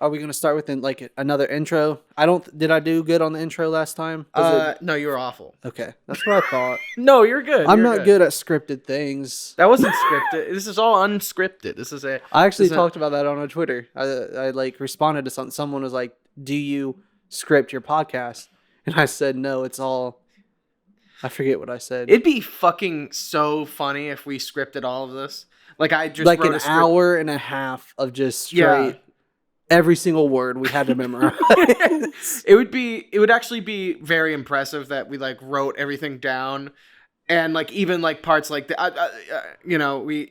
Are we gonna start with another intro? Did I do good on the intro last time? No, you were awful. Okay, that's what I thought. No, you're good. I'm not good at scripted things. That wasn't scripted. This is all unscripted. I actually talked about that on our Twitter. I responded to something. Someone was like, "Do you script your podcast?" And I said, "No, it's all." I forget what I said. It'd be fucking so funny if we scripted all of this. I just like wrote an hour and a half of just straight every single word we had to memorize. It would actually be very impressive that we wrote everything down, and even parts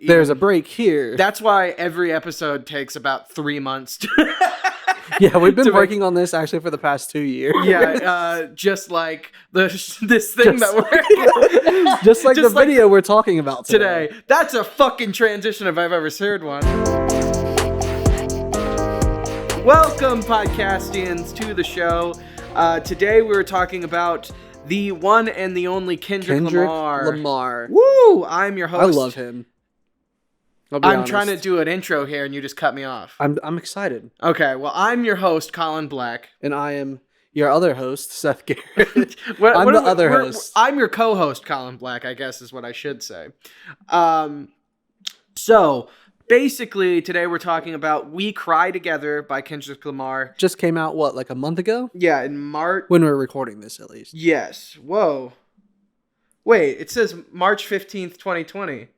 there's a break here. That's why every episode takes about 3 months. Yeah, we've been working on this actually for the past 2 years. Yeah, just like this thing that we're just like the video we're talking about today. That's a fucking transition if I've ever heard one. Welcome, podcastians, to the show. Today we're talking about the one and the only Kendrick Lamar. Woo! I'm your host. I love him. I'm trying to do an intro here, and you just cut me off. I'm excited. Okay, well, I'm your host, Collin Black. And I am your other host, Seth Garrett. I'm the other host. I'm your co-host, Collin Black, I guess is what I should say. So, basically, today we're talking about We Cry Together by Kendrick Lamar. Just came out, what, a month ago? Yeah, in March. When we're recording this, at least. Yes. Whoa. Wait, it says March 15th, 2020.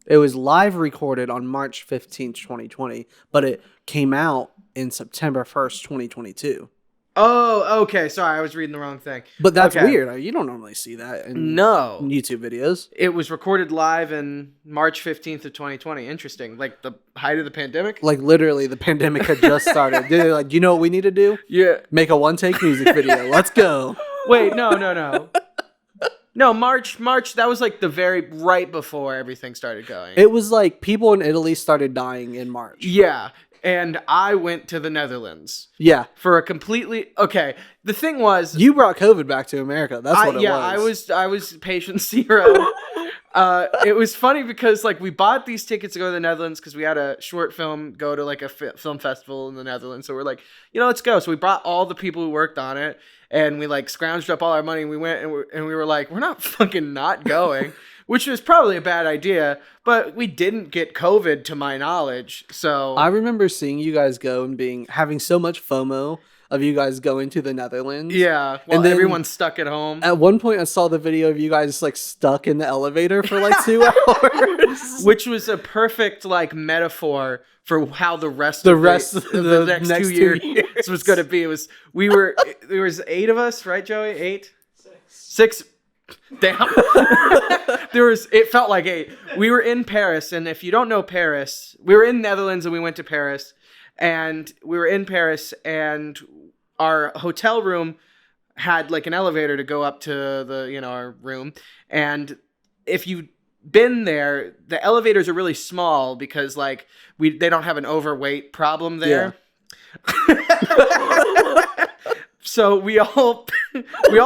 It was live recorded on March 15th, 2020, but it came out in September 1st, 2022. Oh, okay. Sorry, I was reading the wrong thing. But that's weird. You don't normally see that in YouTube videos. It was recorded live in March 15th of 2020. Interesting. Like the height of the pandemic? Literally, the pandemic had just started. They're you know what we need to do? Yeah. Make a one-take music video. Let's go. Wait, no. No, March, that was the very right before everything started going. It was people in Italy started dying in March. Yeah, and I went to the Netherlands. Yeah. For a completely... Okay, the thing was... You brought COVID back to America. That's what it was. Yeah, I was patient zero. It was funny because we bought these tickets to go to the Netherlands because we had a short film go to a film festival in the Netherlands. So we're let's go. So we brought all the people who worked on it. And we scrounged up all our money and we went and we were we're not fucking not going, which was probably a bad idea, but we didn't get COVID to my knowledge. So I remember seeing you guys go and having so much FOMO of you guys going to the Netherlands. Yeah. Well, everyone's stuck at home. At one point I saw the video of you guys stuck in the elevator for 2 hours. Which was a perfect metaphor for how the rest of the next 2 years was going to be. There was 8 of us, right, Joey? 8? 6. Damn. It felt like 8. We were in Paris, and if you don't know Paris, we were in Netherlands and we went to Paris, and we were in Paris, and our hotel room had an elevator to go up to the our room, and if you been there, the elevators are really small because they don't have an overweight problem there. Yeah. So we all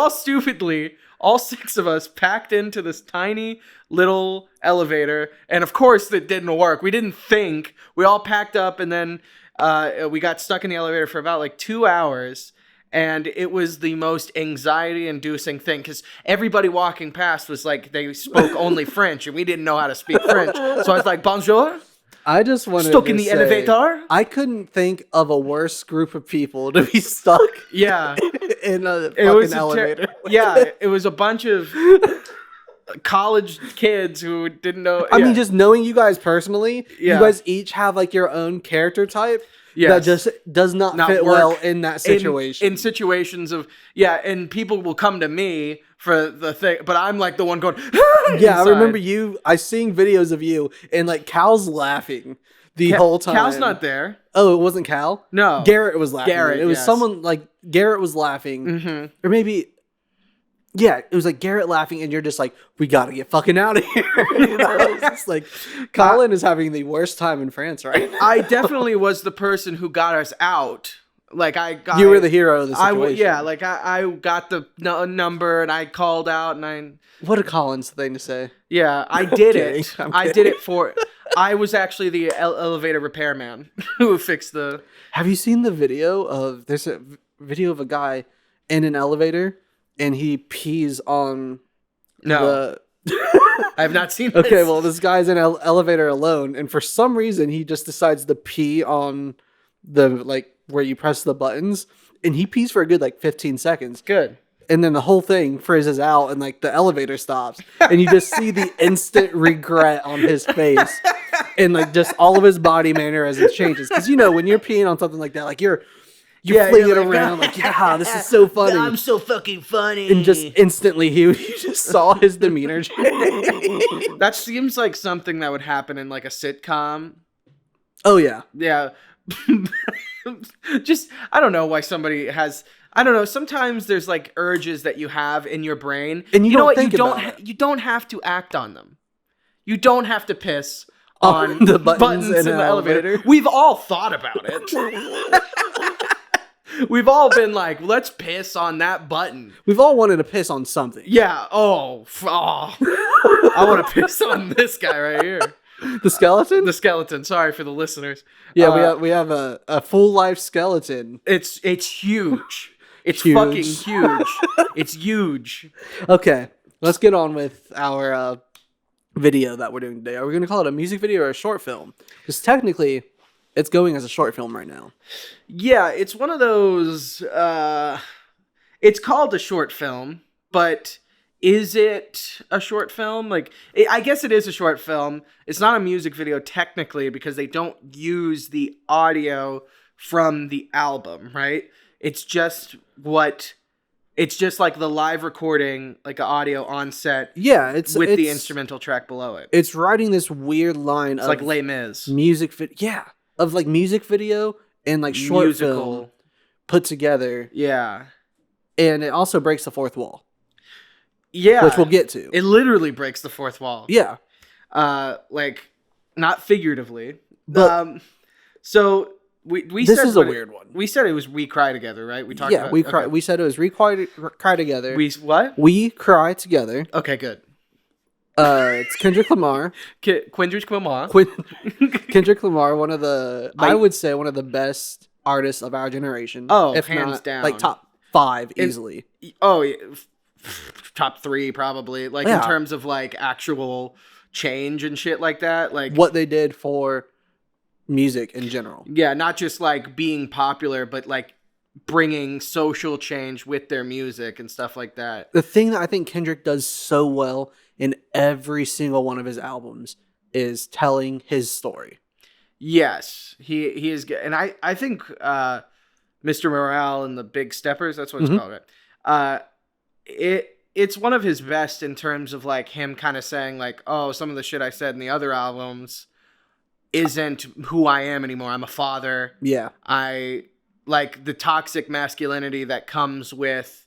stupidly, all 6 of us, packed into this tiny little elevator, and of course it didn't work. We didn't think. We all packed up, and then we got stuck in the elevator for about 2 hours. And it was the most anxiety-inducing thing because everybody walking past was they spoke only French, and we didn't know how to speak French. So I was bonjour. I just wanted stuck to in the say, elevator. I couldn't think of a worse group of people to be stuck. Yeah, in a fucking elevator. It was a bunch of college kids who didn't know. I mean, just knowing you guys personally, you guys each have your own character type. Yes. That just does not fit well in that situation. In situations of, and people will come to me for the thing, but I'm the one going, yeah, I remember I seeing videos of you, and Cal's laughing the whole time. Cal's not there. Oh, it wasn't Cal? No. Garrett was laughing. It was someone, Garrett was laughing. Mm-hmm. Or maybe... Yeah, it was Garrett laughing, and you're just we gotta get fucking out of here. It's just Colin is having the worst time in France right now. I definitely was the person who got us out Like you were the hero of the situation. I got the number and I called out and I. What a Collins thing to say. Yeah, I did it. I did it for. I was actually the elevator repairman who fixed the. Have you seen the video of? There's a video of a guy in an elevator and he pees on. No. I have not seen this. Okay, well, this guy's in an elevator alone, and for some reason, he just decides to pee on the, like, where you press the buttons, and he pees for a good, like, 15 seconds. Good. And then the whole thing frizzes out, and, like, the elevator stops, and you just see the instant regret on his face, and, like, just all of his body mannerisms changes. Because, you know, when you're peeing on something like that, like, you're flinging it around like, this is so funny. I'm so fucking funny. And just instantly, you just saw his demeanor change. That seems like something that would happen in like a sitcom. Oh, yeah. Yeah. Just, I don't know why somebody has... I don't know. Sometimes there's like urges that you have in your brain. And you know what? You don't have to act on them. You don't have to piss on the buttons in the elevator. We've all thought about it. We've all been like, let's piss on that button. We've all wanted to piss on something. Yeah. I want to piss on this guy right here. The skeleton? The skeleton. Sorry for the listeners. Yeah, we have a full life skeleton. It's huge. It's huge. Fucking huge. It's huge. Okay, let's get on with our video that we're doing today. Are we going to call it a music video or a short film? Because technically, it's going as a short film right now. Yeah, it's one of those... it's called a short film, but is it a short film? Like, I guess it is a short film. It's not a music video technically because they don't use the audio from the album, right? It's just like the live recording, like an audio on set. Yeah, it's the instrumental track below it. It's riding this weird line of like Les Mis music video. Yeah, of like music video and like short film put together. Yeah, and it also breaks the fourth wall. Yeah, which we'll get to. It literally breaks the fourth wall. Yeah, like not figuratively, but so. We this said is a weird one. We said it was We Cry Together, right? We talked about we cry. Okay. We said it was We Cry Together. We Cry Together. Okay, good. It's Kendrick Lamar. Kendrick Lamar. Kendrick Lamar, I would say one of the best artists of our generation. Oh, if hands not, down. like top 5 easily. Oh, yeah. Top 3 probably. Like in terms of like actual change and shit like that. Like what they did for music in general. Yeah, not just like being popular, but like bringing social change with their music and stuff like that. The thing that I think Kendrick does so well in every single one of his albums is telling his story. Yes, he is good. And I think Mr. Morale and the Big Steppers, that's what it's called, right? It's one of his best in terms of like him kind of saying like, oh, some of the shit I said in the other albums isn't who I am anymore. I'm a father. Yeah. I like the toxic masculinity that comes with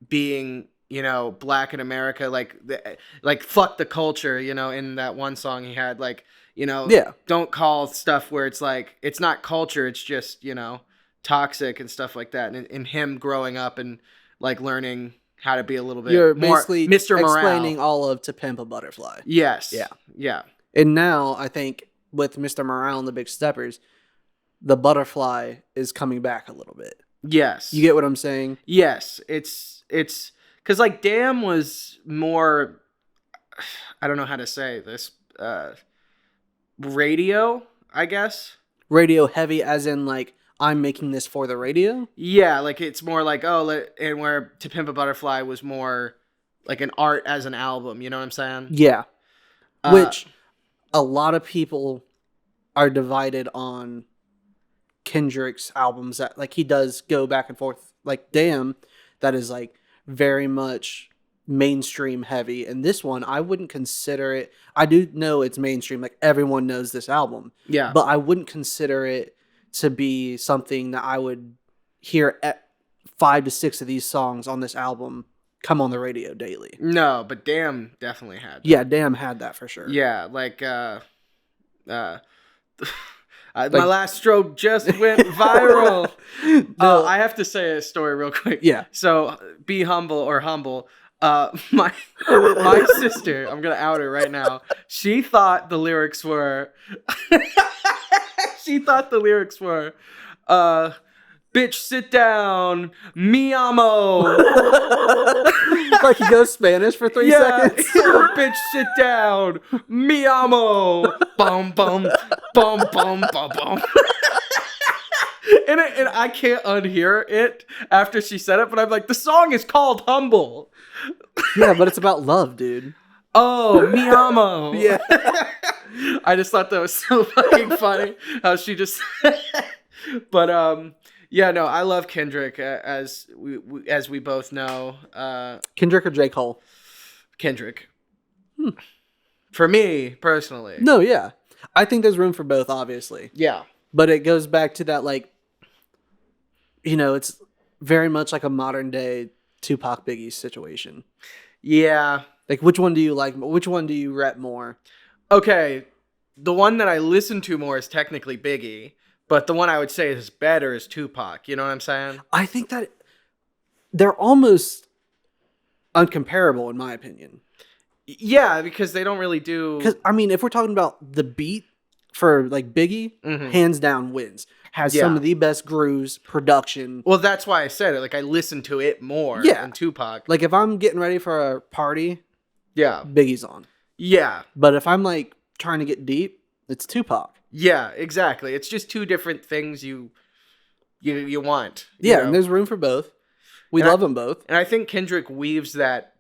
being, you know, black in America, like fuck the culture, you know, in that one song he had, like, you know, don't call stuff where it's like it's not culture, it's just, you know, toxic and stuff like that. And in him growing up and like learning how to be a little bit You're more basically Mr. Morale. Explaining all of To Pimp a Butterfly. Yes. Yeah. Yeah. And now I think with Mr. Morale and the Big Steppers, the butterfly is coming back a little bit. Yes. You get what I'm saying? Yes. It's because like Damn was more, I don't know how to say this, radio, I guess. Radio heavy as in like, I'm making this for the radio? Yeah, like it's more like, and where To Pimp a Butterfly was more like an art as an album, you know what I'm saying? Yeah. Which a lot of people are divided on Kendrick's albums that like he does go back and forth. Like Damn, that is like very much mainstream heavy. And this one, I wouldn't consider it. I do know it's mainstream. Like everyone knows this album. Yeah. But I wouldn't consider it to be something that I would hear at 5 to 6 of these songs on this album come on the radio daily. No, but Damn definitely had that. Yeah, Damn had that for sure. Yeah, like I My last stroke just went viral. No. I have to say a story real quick. Yeah. So be humble or humble. My sister, I'm gonna out her right now. She thought the lyrics were. She thought the lyrics were. Bitch, sit down, mi amo. Like he goes Spanish for 3 seconds. Yeah, bitch, sit down, mi amo. Bum bum bum bum bum bum. And I can't unhear it after she said it, but I'm like, the song is called Humble. Yeah, but it's about love, dude. Oh, mi amo. Yeah. I just thought that was so fucking funny how she just. But yeah, no, I love Kendrick, as we both know. Kendrick or J. Cole? Kendrick. For me personally. No, yeah, I think there's room for both, obviously. Yeah, but it goes back to that, like, it's very much like a modern day Tupac Biggie situation. Yeah. Like, which one do you like? Which one do you rep more? Okay, the one that I listen to more is technically Biggie, but the one I would say is better is Tupac. You know what I'm saying? I think that they're almost uncomparable, in my opinion. Yeah, because they don't really do. Because, I mean, if we're talking about the beat for, like, Biggie, hands down wins. Has some of the best grooves, production. Well, that's why I said it. Like, I listen to it more than Tupac. Like, if I'm getting ready for a party, yeah, Biggie's on. Yeah. But if I'm, like, trying to get deep, it's Tupac. Yeah, exactly. It's just two different things you want. Yeah, and there's room for both. We love them both. And I think Kendrick weaves that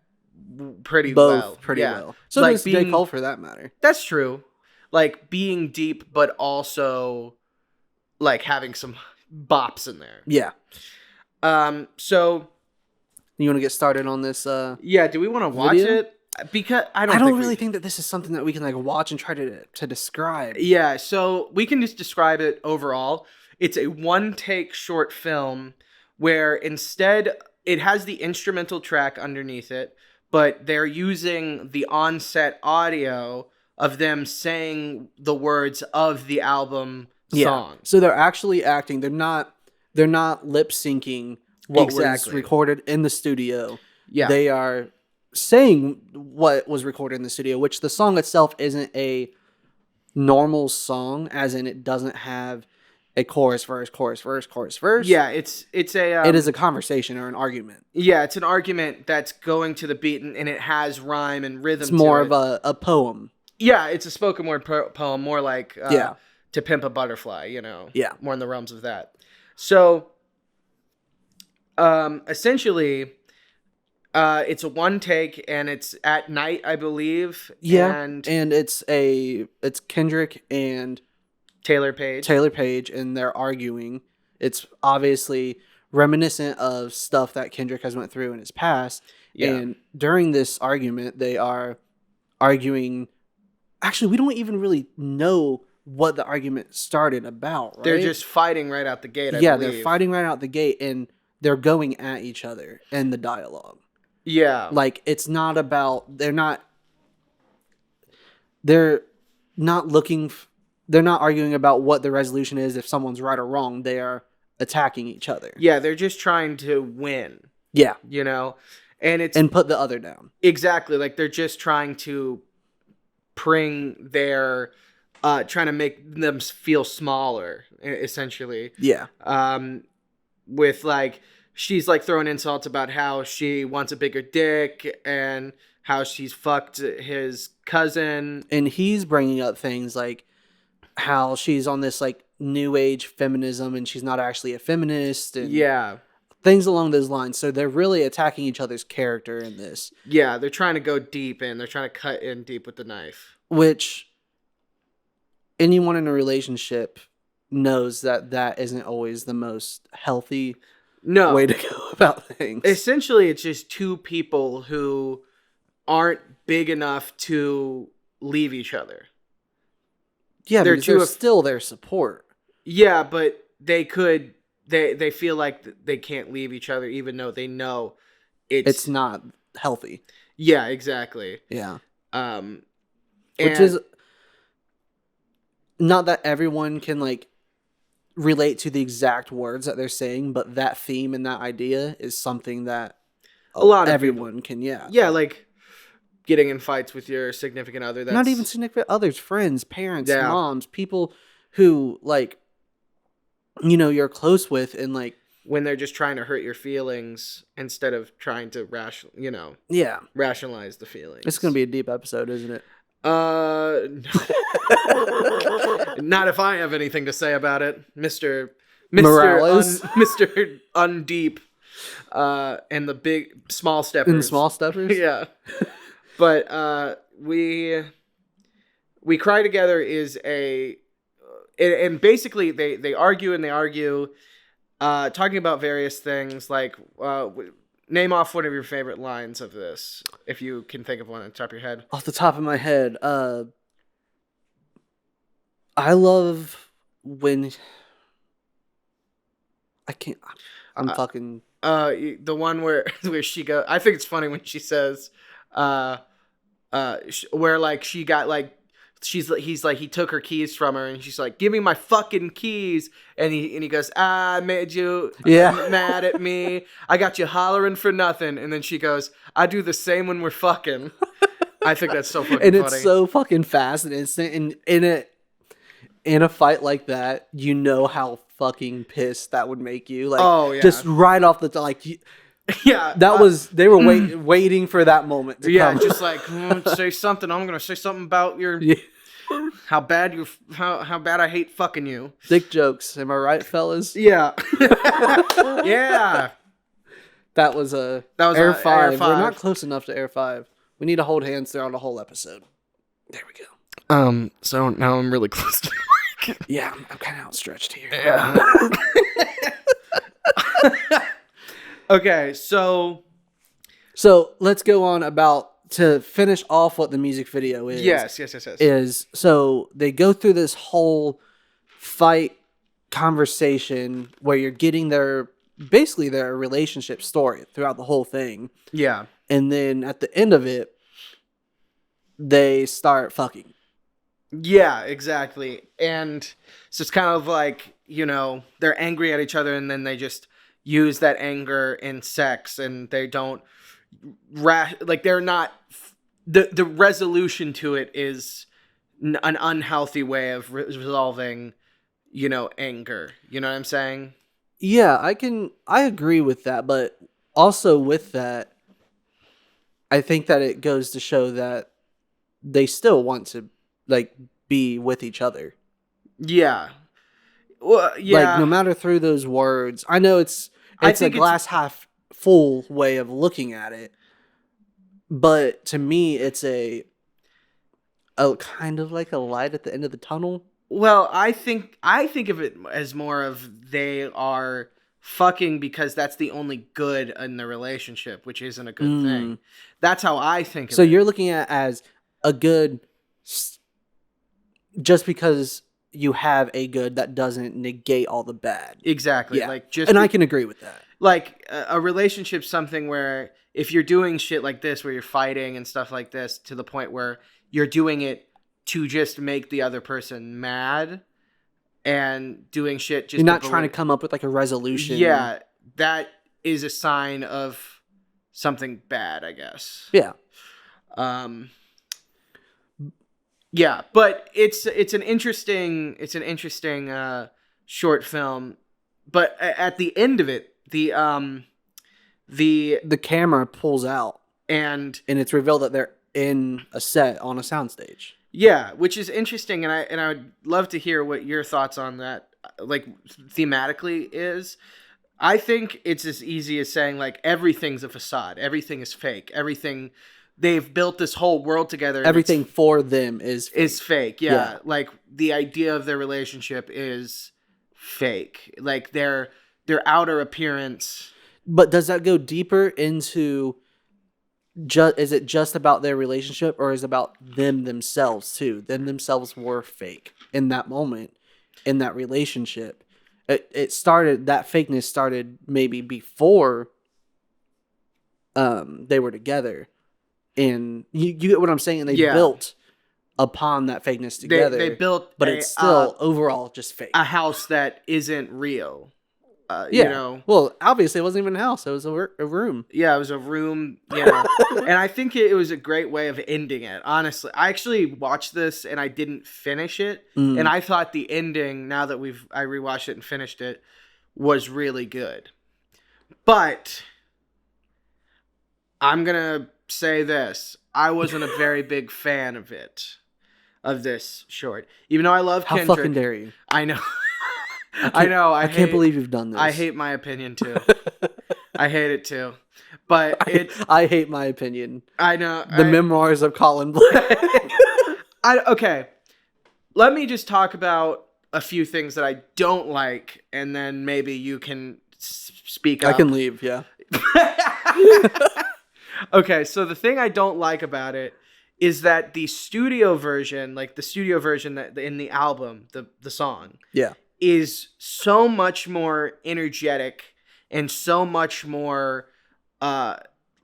pretty well. Pretty well. So like does J. Cole, for that matter. That's true. Like, being deep, but also, like, having some bops in there. Yeah. So... You want to get started on this? Yeah, do we want to watch it? Because I don't really think that this is something that we can, like, watch and try to describe. Yeah, so we can just describe it overall. It's a one-take short film where instead it has the instrumental track underneath it, but they're using the on-set audio of them saying the words of the album song. So they're actually acting. They're not lip syncing what was recorded in the studio. Yeah. They are saying what was recorded in the studio, which the song itself isn't a normal song, as in it doesn't have a chorus, verse, chorus, verse, chorus, verse. Yeah, it is a conversation or an argument. Yeah, it's an argument that's going to the beat, and it has rhyme and rhythm. It's more of a poem. Yeah, it's a spoken word poem, more like To Pimp a Butterfly, Yeah. More in the realms of that. So, essentially, it's a one take, and it's at night, I believe. Yeah, and it's Kendrick and Taylor Page, and they're arguing. It's obviously reminiscent of stuff that Kendrick has went through in his past. Yeah. And during this argument, they are arguing. Actually, we don't even really know what the argument started about, right? They're just fighting right out the gate, I believe. They're fighting right out the gate, and they're going at each other in the dialogue. Yeah. Like, it's not about... They're not arguing about what the resolution is, if someone's right or wrong. They are attacking each other. Yeah, they're just trying to win. Yeah. And put the other down. Exactly. Like, they're just trying to bring their... trying to make them feel smaller, essentially. Yeah. With, like, she's, like, throwing insults about how she wants a bigger dick and how she's fucked his cousin. And he's bringing up things like how she's on this, like, new age feminism and she's not actually a feminist. And things along those lines. So they're really attacking each other's character in this. Yeah, they're trying to go deep in. They're trying to cut in deep with the knife. Which anyone in a relationship knows that isn't always the most healthy way to go about things. Essentially, it's just two people who aren't big enough to leave each other. Yeah, they're still their support. Yeah, but they could... They feel like they can't leave each other, even though they know it's not healthy. Yeah, exactly. Yeah. Which is... not that everyone can like relate to the exact words that they're saying, but that theme and that idea is something that a lot of everyone can, yeah, like getting in fights with your significant other. That's not even significant others, friends, parents, Yeah. moms, people who like, you know, you're close with, and like when they're just trying to hurt your feelings instead of trying to yeah, rationalize the feelings. it's gonna be a deep episode, isn't it? Not if I have anything to say about it, Mister Morales, Mr. Undeep, and the big small steppers. And small steppers, Yeah. But we cry together is and basically they argue talking about various things like name off one of your favorite lines of this if you can think of one on the top of your head. Off the top of my head, I love when I can't. I'm fucking. The one where she go. I think it's funny when she says, where like she got like. He's like he took her keys from her and she's like, give me my fucking keys, and he goes, I made you mad at me, I got you hollering for nothing, and then she goes, I do the same when we're fucking. I think that's so fucking funny. It's so fucking fast and instant, and in a fight like that, you know how fucking pissed that would make you, like just right off the like yeah, that was they were waiting for that moment to come. Just like say something. I'm gonna say something about your how bad I hate fucking you. Dick jokes, am I right, fellas? Yeah. Yeah. That was Air 5. We're not close enough to Air 5. We need to hold hands throughout the whole episode. There we go. So now I'm really close to the mic. Yeah, I'm kind of outstretched here. Yeah. Okay, so let's go on to finish off what the music video is. Yes. Is so they go through this whole fight conversation where you're getting their relationship story throughout the whole thing. Yeah. And then at the end of it, they start fucking. Yeah, exactly. And so it's kind of like, they're angry at each other and then they just use that anger in sex, and they don't they're not the resolution to it is an unhealthy way of resolving anger. You know what I'm saying? Yeah, I agree with that, but also with that, I think that it goes to show that they still want to like be with each other. Yeah. Well, yeah. Like no matter through those words, I know it's a glass half full way of looking at it, but to me, it's a kind of like a light at the end of the tunnel. Well, I think of it as more of they are fucking because that's the only good in the relationship, which isn't a good thing. That's how I think of it. So you're looking at it as a good just because you have a good that doesn't negate all the bad. Exactly. Yeah. And I can agree with that. Like a relationship's something where if you're doing shit like this, where you're fighting and stuff like this to the point where you're doing it to just make the other person mad and doing shit just... You're not trying to come up with like a resolution. Yeah, that is a sign of something bad, I guess. Yeah. Yeah, but it's an interesting short film. But at the end of it, the camera pulls out and it's revealed that they're in a set on a soundstage. Yeah, which is interesting, and I would love to hear what your thoughts on that, like thematically, is. I think it's as easy as saying like everything's a facade, everything is fake, everything. They've built this whole world together. Everything for them is fake. Yeah. Like the idea of their relationship is fake. Like their outer appearance. But does that go deeper into is it just about their relationship, or is it about them themselves too? Them themselves were fake in that moment, in that relationship. That fakeness started maybe before they were together. And you get what I'm saying? And they built upon that fakeness together. They built, but it's still overall just fake. A house that isn't real. Yeah. You know. Well, obviously, it wasn't even a house. It was a room. Yeah, it was a room. You know, and I think it was a great way of ending it. Honestly, I actually watched this and I didn't finish it, and I thought the ending. Now that I rewatched it and finished it, was really good. But I'm gonna say this: I wasn't a very big fan of it, of this short. Even though I love Kendrick. How fucking dare you? I know. I know. I can't believe you've done this. I hate my opinion too. I hate it too. But I hate my opinion. I know. The Memoirs of Collin Blake. Okay. Let me just talk about a few things that I don't like, and then maybe you can speak up. I can leave, yeah. Okay, so the thing I don't like about it is that the studio version, like the studio version that in the album, the song, yeah, is so much more energetic and so much more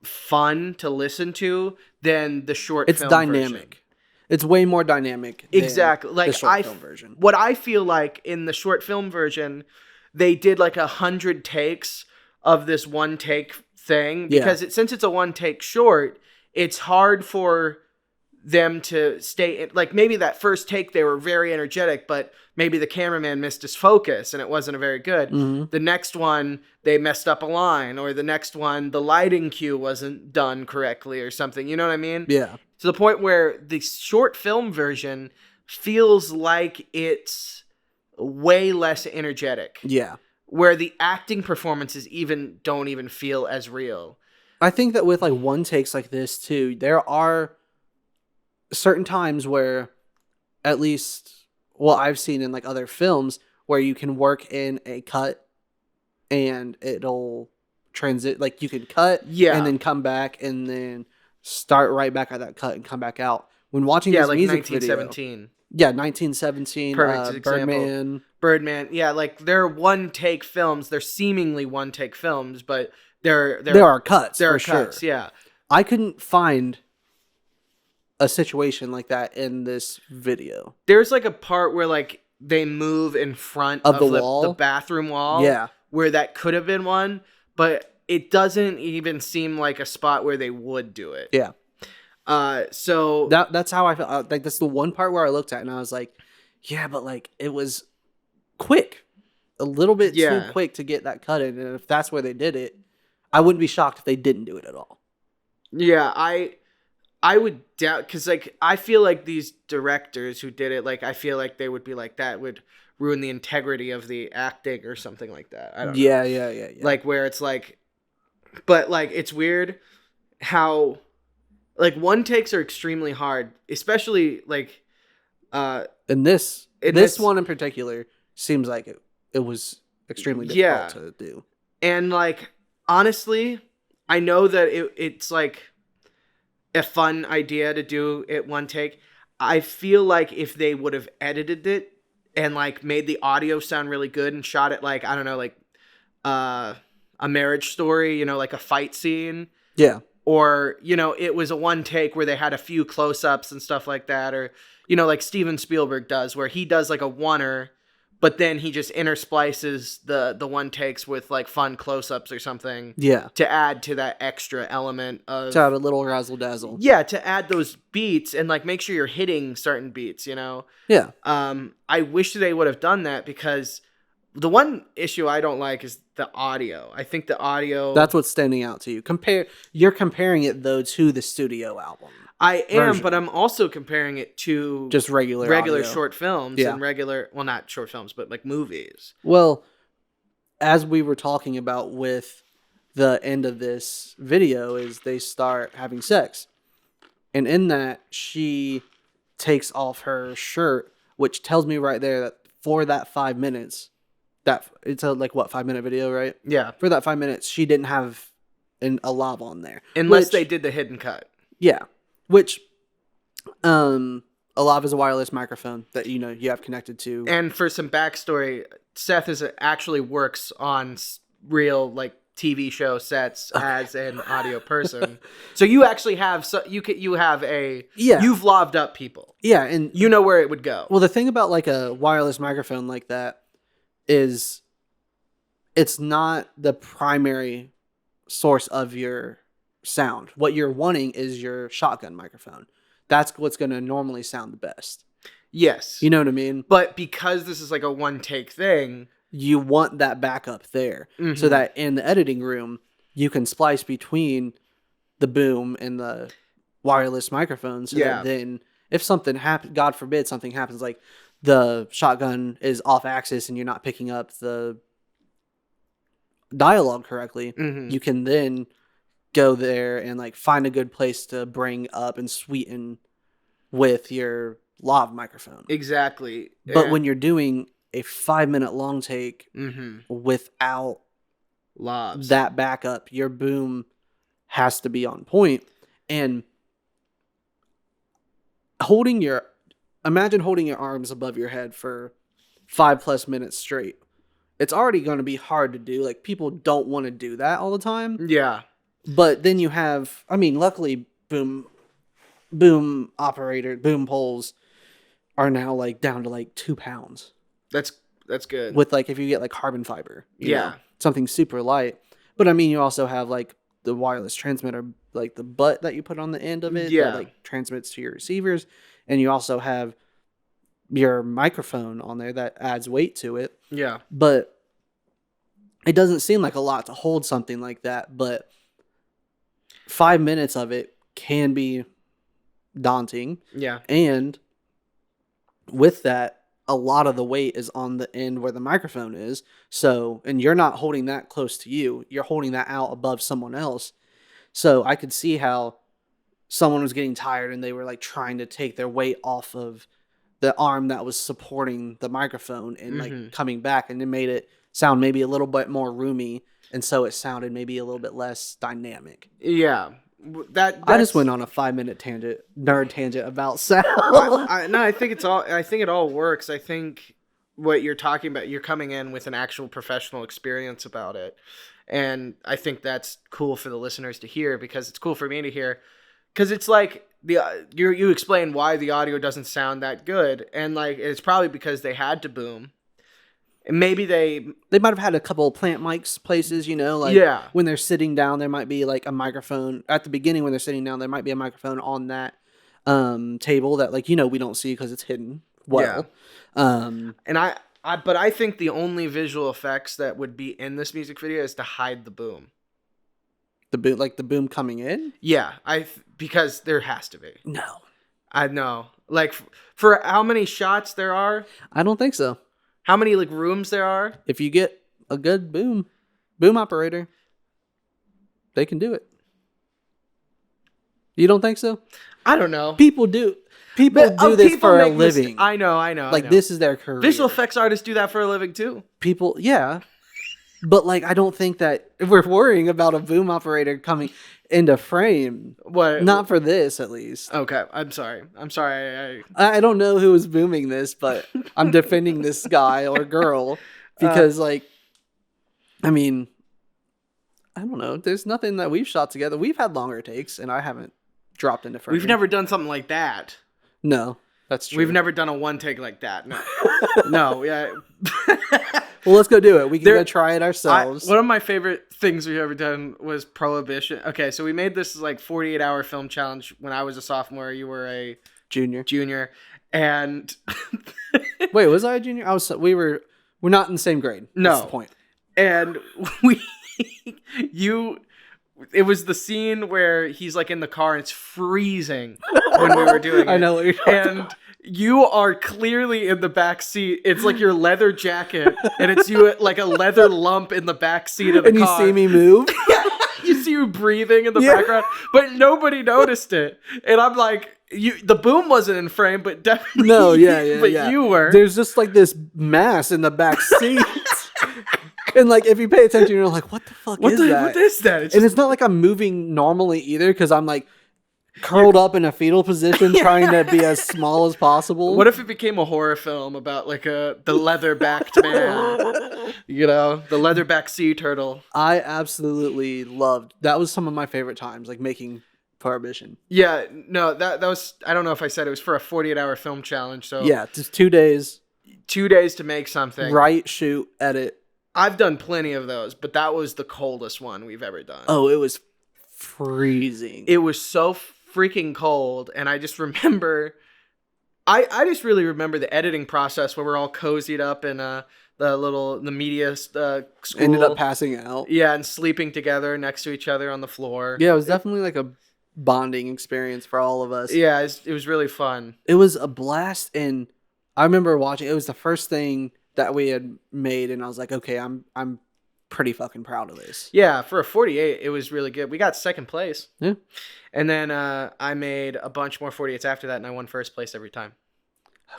fun to listen to than the short film version. It's dynamic. It's way more dynamic than exactly. Like the short film version. What I feel like in the short film version, they did like 100 takes of this one take thing. Because since it's a one take short, it's hard for them to stay like maybe that first take they were very energetic, but maybe the cameraman missed his focus and it wasn't a very good. The next one they messed up a line, or the next one the lighting cue wasn't done correctly or something, you know what I mean? Yeah, to the point where the short film version feels like it's way less energetic. Yeah, where the acting performances don't even feel as real. I think that with like one takes like this too, there are certain times where, at least what I've seen in like other films, where you can work in a cut and it'll transit, like you can cut and then come back and then start right back at that cut and come back out. When watching this like music 1917. video, yeah, 1917, Birdman, yeah, like they're one take films. They're seemingly one take films, but there are cuts. There are cuts, sure. Yeah. I couldn't find a situation like that in this video. There's like a part where like they move in front of the wall, the bathroom wall. Yeah. Where that could have been one, but it doesn't even seem like a spot where they would do it. Yeah. So that's how I felt. Like that's the one part where I looked at and I was like, yeah, but like it was quick, a little bit too quick to get that cut in. And if that's where they did it, I wouldn't be shocked if they didn't do it at all. Yeah, I would doubt, because like I feel like these directors who did it, like I feel like they would be like that would ruin the integrity of the acting or something like that. I don't know. Yeah. Like where it's like, but like it's weird how like one takes are extremely hard, especially like in this one in particular seems like it was extremely difficult to do. And like honestly, I know that it's like a fun idea to do it one take. I feel like if they would have edited it and like made the audio sound really good and shot it like, I don't know, like a Marriage Story, you know, like a fight scene. Yeah. Or, you know, it was a one take where they had a few close-ups and stuff like that. Or, you know, like Steven Spielberg does, where he does like a oneer, but then he just intersplices the one takes with like fun close-ups or something. Yeah. To add to that extra element of... To add a little razzle dazzle. Yeah, to add those beats and like make sure you're hitting certain beats, you know? Yeah. I wish they would have done that, because the one issue I don't like is the audio. I think the audio... That's what's standing out to you. You're comparing it though to the studio album. I am, but I'm also comparing it to just regular short films and well, not short films, but like movies. Well, as we were talking about with the end of this video, is they start having sex. And in that, she takes off her shirt, which tells me right there that for that 5 minutes, that it's a 5-minute video, right? Yeah. For that 5 minutes, she didn't have a lav on there. Unless they did the hidden cut. Yeah. Which, a lav is a wireless microphone that, you know, you have connected to. And for some backstory, Seth actually works on real, like, TV show sets as an audio person. So you actually have you've lobbed up people. Yeah, and you know where it would go. Well, the thing about like a wireless microphone like that is it's not the primary source of your sound. What you're wanting is your shotgun microphone. That's what's going to normally sound the best. Yes. You know what I mean? But because this is like a one take thing, you want that backup there so that in the editing room, you can splice between the boom and the wireless microphone. So that then if something happens, God forbid something happens, like the shotgun is off axis and you're not picking up the dialogue correctly, you can then go there and like find a good place to bring up and sweeten with your lav microphone. Exactly. But when you're doing a 5-minute long take without lavs, that backup, your boom has to be on point. And imagine holding your arms above your head for 5+ minutes straight. It's already going to be hard to do. Like, people don't want to do that all the time. Yeah. But then you have, luckily boom poles are now like down to like 2 pounds. That's good. With like, if you get like carbon fiber, you know, something super light. But you also have like the wireless transmitter, like the butt that you put on the end of it that like transmits to your receivers. And you also have your microphone on there that adds weight to it. Yeah. But it doesn't seem like a lot to hold something like that. But 5 minutes of it can be daunting. Yeah. And with that, a lot of the weight is on the end where the microphone is. So, and you're not holding that close to you. You're holding that out above someone else. So I could see how someone was getting tired and they were like trying to take their weight off of the arm that was supporting the microphone and like coming back, and it made it sound maybe a little bit more roomy. And so it sounded maybe a little bit less dynamic. Yeah. I just went on a 5-minute nerd tangent about sound. I think it all works. I think what you're talking about, you're coming in with an actual professional experience about it. And I think that's cool for the listeners to hear, because it's cool for me to hear. Because it's like you explain why the audio doesn't sound that good. And like, it's probably because they had to boom. Maybe they might have had a couple of plant mics places, you know, like when they're sitting down, there might be like a microphone at the beginning. When they're sitting down, there might be a microphone on that table that, like, you know, we don't see because it's hidden well. And but I think the only visual effects that would be in this music video is to hide the boom. The boom, like the boom coming in? Yeah, because there has to be. No. I know. Like, for how many shots there are? I don't think so. How many like rooms there are? If you get a good boom operator, they can do it. You don't think so? I don't know. People do this for a living. I know. Like, this is their career. Visual effects artists do that for a living too. People, yeah. But like, I don't think that we're worrying about a boom operator coming into frame. What? Not for this, at least. Okay, I'm sorry. I don't know who was booming this, but I'm defending this guy or girl because, like, I mean, I don't know. There's nothing that we've shot together. We've had longer takes, and I haven't dropped into frame. We've never done something like that. No, that's true. We've never done a one take like that. No, no, yeah. Well, let's go do it. We can go try it ourselves. One of my favorite things we've ever done was Prohibition. Okay, so we made this like 48-hour film challenge when I was a sophomore. You were a junior, and wait, was I a junior? We're not in the same grade. No, that's the point. And it was the scene where he's like in the car and it's freezing when we were doing it. I know what you're talking about. You are clearly in the back seat. It's like your leather jacket, and it's you like a leather lump in the back seat of the car. And you see me move? You see you breathing in the background, but nobody noticed it. And I'm like, the boom wasn't in frame, but definitely. No, yeah. But you were. There's just like this mass in the back seat. And like, if you pay attention, you're like, what the fuck is that? What is that? And it's not like I'm moving normally either, because I'm like, curled up in a fetal position, trying to be as small as possible. What if it became a horror film about like the leather-backed man? The leatherback sea turtle. I absolutely loved. That was some of my favorite times, like making Prohibition. Yeah, no, that was. I don't know if I said it was for a 48-hour film challenge. So yeah, just 2 days. 2 days to make something. Write, shoot, edit. I've done plenty of those, but that was the coldest one we've ever done. Oh, it was freezing. It was so freaking cold, and I just remember, I just really remember the editing process where we're all cozied up in the media school. Ended up passing out. Yeah, and sleeping together next to each other on the floor. Yeah, it was definitely like a bonding experience for all of us. Yeah, it was really fun. It was a blast, and I remember watching. It was the first thing that we had made, and I was like, okay, I'm pretty fucking proud of this. Yeah, for a 48, it was really good. We got second place. Yeah. And then I made a bunch more 48s after that, and I won first place every time.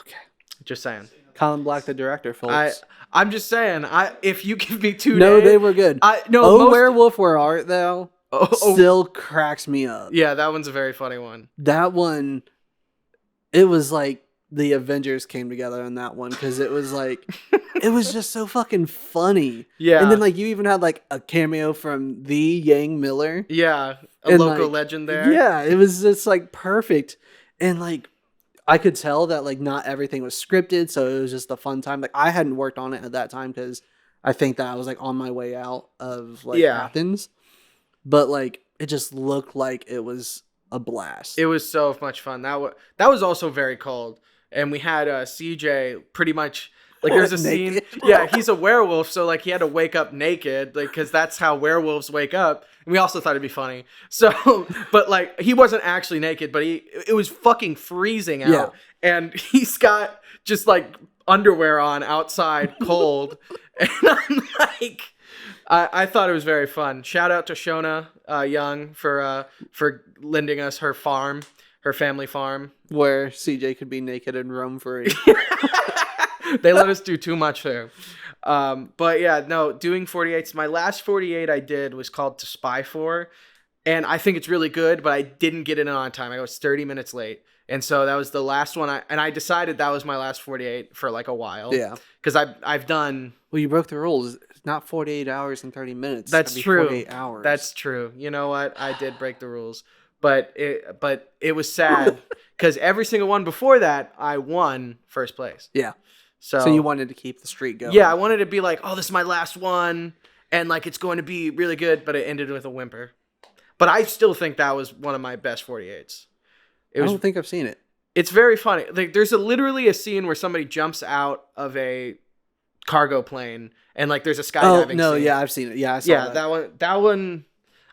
Okay. Just saying. Colin Black, the director, folks. I'm just saying, if you give me 2 No, days... they were good. Werewolf, Where Art Thou still cracks me up. Yeah, that one's a very funny one. That one, it was like the Avengers came together in that one, because it was like, it was just so fucking funny. Yeah. And then like you even had like a cameo from the Yang Miller. Yeah, a local legend there. Yeah, it was just like perfect. And like I could tell that like not everything was scripted, so it was just a fun time. Like I hadn't worked on it at that time because I think that I was like on my way out of like Athens. But like it just looked like it was a blast. It was so much fun. That was also very cold. And we had CJ pretty much like there's a scene. Yeah, he's a werewolf, so like he had to wake up naked, like because that's how werewolves wake up. And we also thought it'd be funny. So, but like he wasn't actually naked, but it was fucking freezing out. Yeah. And he's got just like underwear on outside, cold. And I'm like, I thought it was very fun. Shout out to Shona Young for lending us her farm. Her family farm. Where CJ could be naked and roam free. They let us do too much there. But yeah, no, doing 48s. My last 48 I did was called To Spy For. And I think it's really good, but I didn't get it on time. I was 30 minutes late. And so that was the last one. I decided that was my last 48 for like a while. Yeah. Because I've done... Well, you broke the rules. It's not 48 hours and 30 minutes. That's true. 48 hours. That's true. You know what? I did break the rules. But it was sad because every single one before that, I won first place. Yeah. So you wanted to keep the streak going. Yeah, I wanted to be like, oh, this is my last one. And like, it's going to be really good. But it ended with a whimper. But I still think that was one of my best 48s. I don't think I've seen it. It's very funny. Like, there's literally a scene where somebody jumps out of a cargo plane. And like, there's a skydiving scene. Yeah, I've seen it. Yeah, I saw that. That one...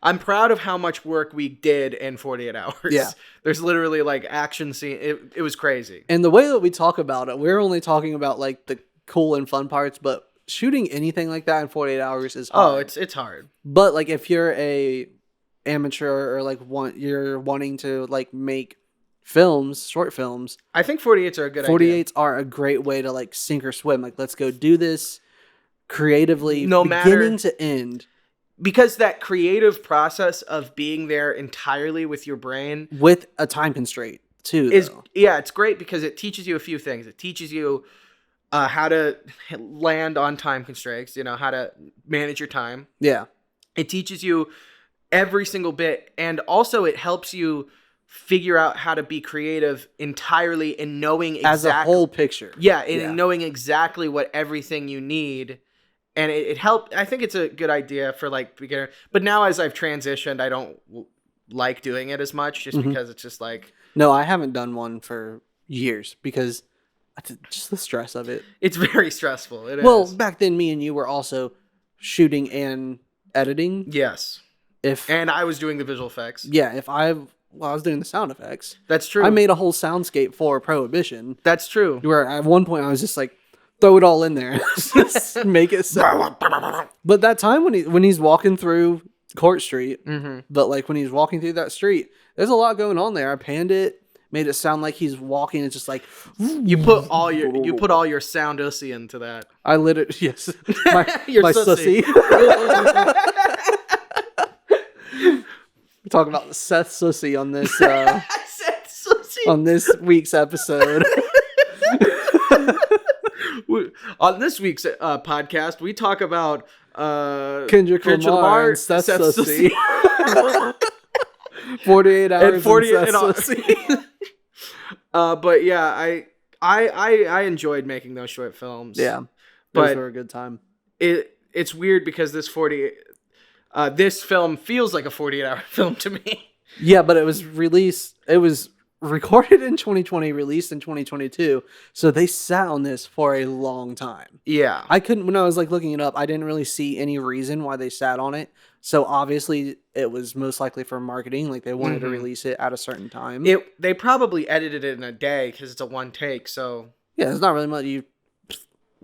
I'm proud of how much work we did in 48 hours. Yeah. There's literally like action scene. It was crazy. And the way that we talk about it, we're only talking about like the cool and fun parts, but shooting anything like that in 48 hours is hard. Oh, it's hard. But like if you're a amateur or like you're wanting to like make films, short films, I think 48s are a good 48s are a great way to like sink or swim. Like let's go do this creatively, beginning to end. Because that creative process of being there entirely with your brain with a time constraint too it's great because it teaches you a few things. It teaches you how to land on time constraints, how to manage your time. Yeah. It teaches you every single bit, and also it helps you figure out how to be creative entirely in knowing exactly as a whole picture. Yeah, in knowing exactly what everything you need. And it helped. I think it's a good idea for like beginner. But now as I've transitioned, I don't like doing it as much just because it's just like... No, I haven't done one for years because just the stress of it. It's very stressful. It well, is. Back then, me and you were also shooting and editing. Yes. And I was doing the visual effects. Yeah, I was doing the sound effects. That's true. I made a whole soundscape for Prohibition. That's true. Where at one point I was just like, throw it all in there. Just make it sound. But that time when he's walking through Court Street, but like when he's walking through that street, there's a lot going on there. I panned it, made it sound like he's walking. It's just like you put all your soundussy into that. I literally my sussy. talk about Seth Sussy on this Seth Sussy on this week's episode. On this week's podcast, we talk about Kendrick Lamar and Seth Sussy. 48 hours and 48 Sussy. But yeah, I enjoyed making those short films. Yeah, but those were a good time. It's weird because this film feels like a 48-hour film to me. Yeah, but it was recorded in 2020, released in 2022, so they sat on this for a long time. Yeah. When I was like looking it up, I didn't really see any reason why they sat on it. So obviously it was most likely for marketing, like they wanted to release it at a certain time. They probably edited it in a day because it's a one take, so... Yeah, it's not really much. You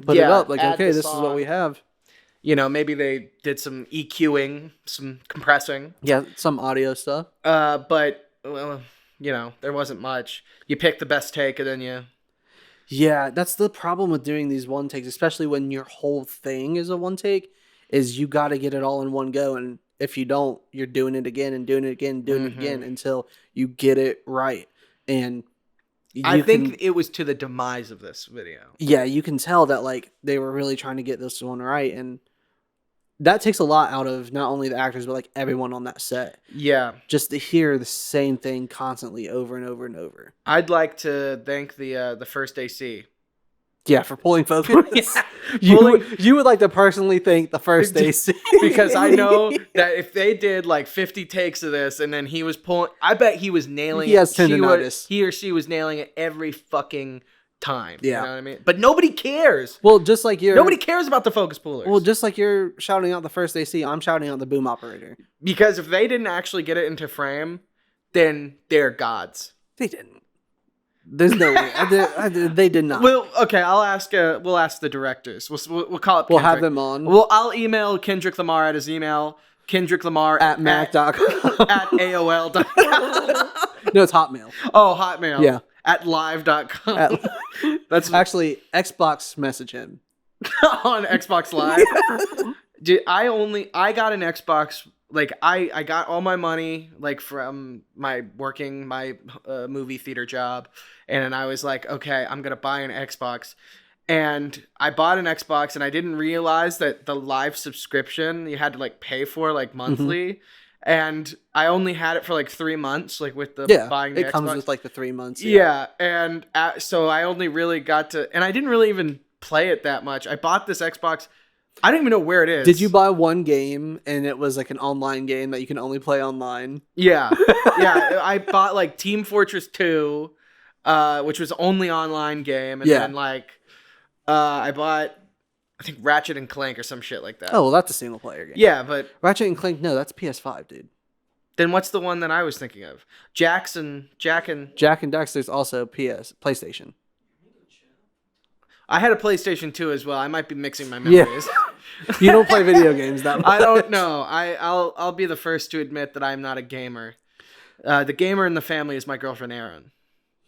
put it up, like, okay, this is what we have. You know, maybe they did some EQing, some compressing. Yeah, some audio stuff. But... you know, there wasn't much. You pick the best take and then you... Yeah, that's the problem with doing these one takes, especially when your whole thing is a one take, is you got to get it all in one go. And if you don't, you're doing it again and doing it again and doing it again until you get it right. And I think it was to the demise of this video. Yeah, you can tell that like they were really trying to get this one right. And that takes a lot out of not only the actors, but like everyone on that set. Yeah. Just to hear the same thing constantly over and over and over. I'd like to thank the first AC. Yeah, for pulling focus. Yeah. You would like to personally thank the first AC. Because I know that if they did like 50 takes of this and then he was pulling, I bet he was nailing it. He has tendonitis. He or she was nailing it every fucking time. Yeah. You know what I mean? But nobody cares. Well, just like nobody cares about the focus pullers. Well, just like you're shouting out the first AC, I'm shouting out the boom operator. Because if they didn't actually get it into frame, then they're gods. They didn't. There's no way. They did not. Well, okay. We'll ask the directors. We'll call it. Kendrick. We'll have them on. Well, I'll email Kendrick Lamar at his email. Kendrick Lamar at mac.com at AOL.com. No, it's Hotmail. Oh, Hotmail. Yeah. At live.com. That's actually Xbox message him on Xbox Live. Dude, I got an Xbox. Like I got all my money like from my movie theater job, and I was like, okay, I'm gonna buy an Xbox, and I bought an Xbox, and I didn't realize that the live subscription you had to like pay for like monthly, and I only had it for like 3 months, like with the buying the Xbox. It comes with like the 3 months. Yeah, and so I only really got to, and I didn't really even play it that much. I bought this Xbox. I don't even know where it is. Did you buy one game and it was like an online game that you can only play online? Yeah. Yeah. I bought like Team Fortress 2, which was only online game. And then like, I bought, I think Ratchet and Clank or some shit like that. Oh, well, that's a single player game. Yeah, but Ratchet and Clank, no, that's PS5, dude. Then what's the one that I was thinking of? Jak and Daxter's also PlayStation. I had a PlayStation 2 as well. I might be mixing my memories. Yeah. You don't play video games that much. I don't know. I'll be the first to admit that I'm not a gamer. The gamer in the family is my girlfriend Erin.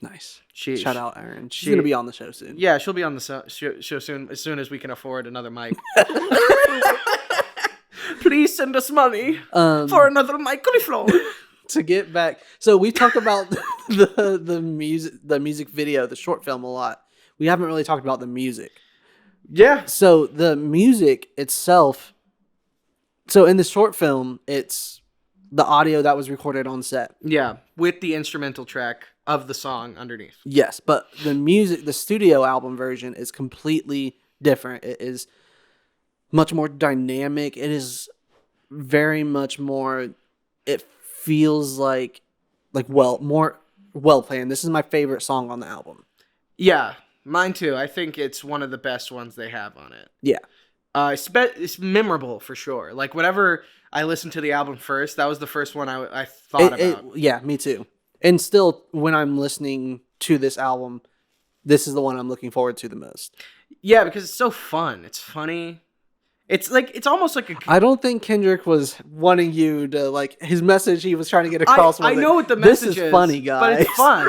Nice. Shout out Erin. She's gonna be on the show soon. Yeah, she'll be on the show soon, as soon as we can afford another mic. Please send us money for another microphone. To get back, so we talked about the music video, the short film a lot. We haven't really talked about the music. Yeah. So the music itself. So in the short film, it's the audio that was recorded on set. Yeah, with the instrumental track of the song underneath. Yes, but the music, the studio album version is completely different. It is much more dynamic. It is very much more. It feels like more well planned. This is my favorite song on the album. Yeah. Mine too. I think it's one of the best ones they have on it. Yeah. It's memorable for sure. Like whenever I listened to the album first, that was the first one I thought about. Yeah, me too. And still, when I'm listening to this album, this is the one I'm looking forward to the most. Yeah, because it's so fun. It's funny. It's almost like I don't think Kendrick was wanting you to like his message. He was trying to get across. I know what the message is. This is funny, guys. But it's fun.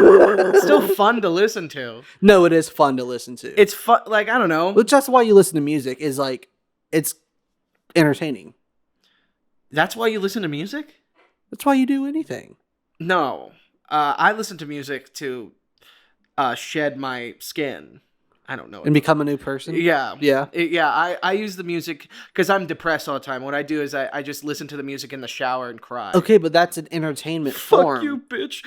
It's still fun to listen to. No, it is fun to listen to. It's fun. Like I don't know. But that's why you listen to music. Is like it's entertaining. That's why you listen to music? That's why you do anything. No. I listen to music to shed my skin. I don't know. And become a new person? Yeah. Yeah. I use the music because I'm depressed all the time. What I do is I just listen to the music in the shower and cry. Okay, but that's an entertainment form. Fuck you, bitch.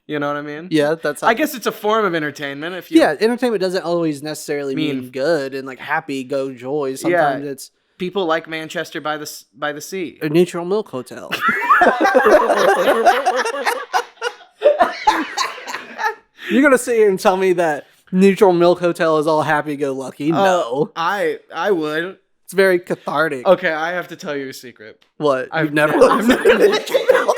You know what I mean? Yeah, that's. I guess it's a form of entertainment. Entertainment doesn't always necessarily mean good and like happy, go joy. Sometimes it's people like Manchester by the sea, a neutral milk hotel. You're gonna sit here and tell me that Neutral Milk Hotel is all happy-go-lucky? No. I would. It's very cathartic. Okay, I have to tell you a secret. What? I've never Milk Hotel.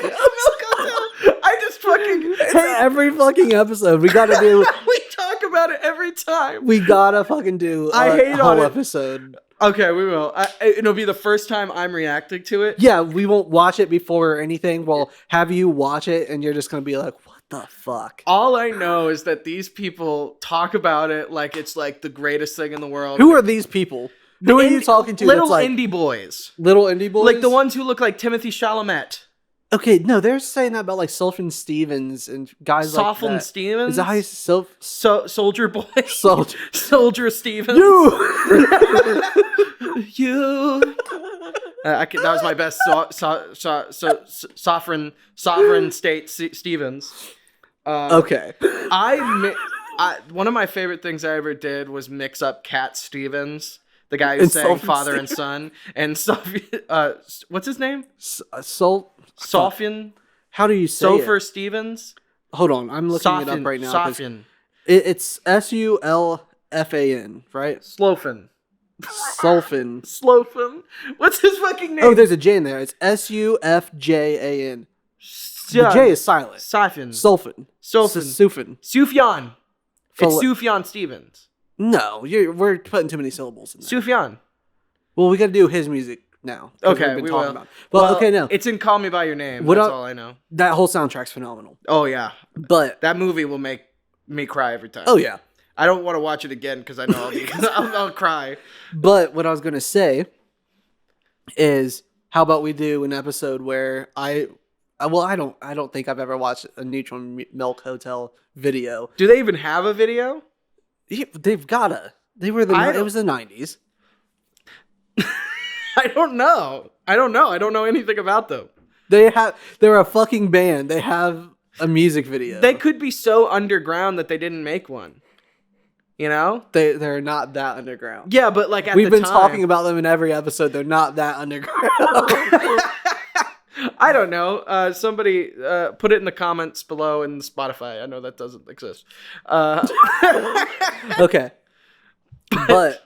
I just fucking every fucking episode we gotta do. We talk about it every time. We gotta fucking do a whole episode. Okay, we will. It'll be the first time I'm reacting to it. Yeah, we won't watch it before or anything. We'll have you watch it, and you're just gonna be like, "What the fuck?" All I know is that these people talk about it like it's like the greatest thing in the world. Who are these people? Who are you talking to? Little indie boys. Little indie boys? Like the ones who look like Timothy Chalamet. Okay, no, they're saying that about like Sofin Stevens and guys like that. Sofin Stevens? Is that how you Soldier Boy? Soldier Stevens? You. That was my best sovereign state Stevens. Okay. One of my favorite things I ever did was mix up Cat Stevens, the guy who sang Father and Son, and what's his name? Sofian. How do you say Sofer Stevens? Hold on, I'm looking it up right now. Sofian. It's Sulfan, right? Sulfan. What's his fucking name? Oh, there's a J in there. It's Sufjan. The J is silent. Sulfan. Sufyan. It's Sufjan Stevens. No, we're putting too many syllables in there. Sufjan. Well, we got to do his music now. Okay, we will. About. Well, okay, no. It's in Call Me By Your Name. That's all I know. That whole soundtrack's phenomenal. Oh, yeah. But that movie will make me cry every time. Oh, yeah. I don't want to watch it again because I know I'll cry. But what I was going to say is, how about we do an episode where I don't think I've ever watched a Neutral Milk Hotel video. Do they even have a video? Yeah, they've gotta. It was the 90s. I don't know. I don't know anything about them. They're a fucking band. They have a music video. They could be so underground that they didn't make one. You know? They're not that underground. Yeah, but like we've been talking about them in every episode. They're not that underground. I don't know. Somebody put it in the comments below in Spotify. I know that doesn't exist. Okay. But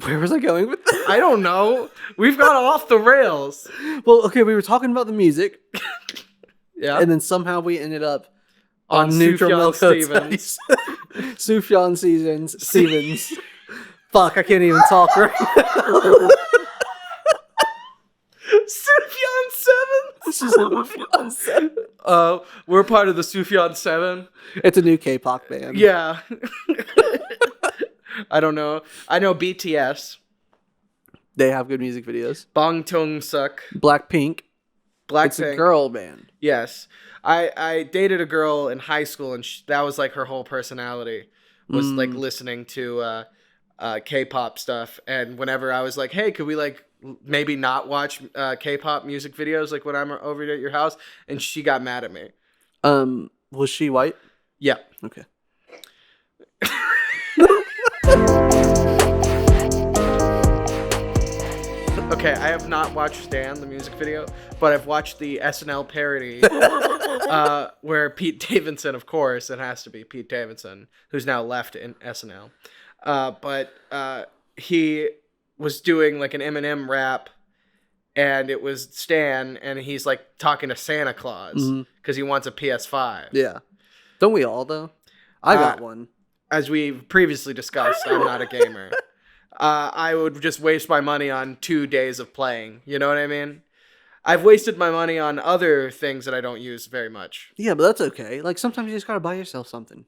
where was I going with this? I don't know. We've gone off the rails. Well, okay, we were talking about the music. Yeah. And then somehow we ended up on Neutral Milk Stevens. Sufjan Stevens. Fuck, I can't even talk right now. Sufjan 7. We're part of the Sufjan 7. It's a new K-pop band. Yeah. I don't know. I know BTS. They have good music videos. Bangtung Suk. Blackpink. It's a girl band. Yes. I dated a girl in high school, and that was like her whole personality was like listening to K-pop stuff. And whenever I was like, hey, could we like maybe not watch K-pop music videos like when I'm over at your house? And she got mad at me. Was she white? Yeah. Okay. Okay, I have not watched Stan, the music video, but I've watched the SNL parody where Pete Davidson, of course, it has to be Pete Davidson, who's now left in SNL. But he was doing like an Eminem rap, and it was Stan, and he's like talking to Santa Claus because he wants a PS5. Yeah. Don't we all, though? I got one. As we've previously discussed, I'm not a gamer. I would just waste my money on 2 days of playing. You know what I mean? I've wasted my money on other things that I don't use very much. Yeah, but that's okay. Like, sometimes you just gotta buy yourself something.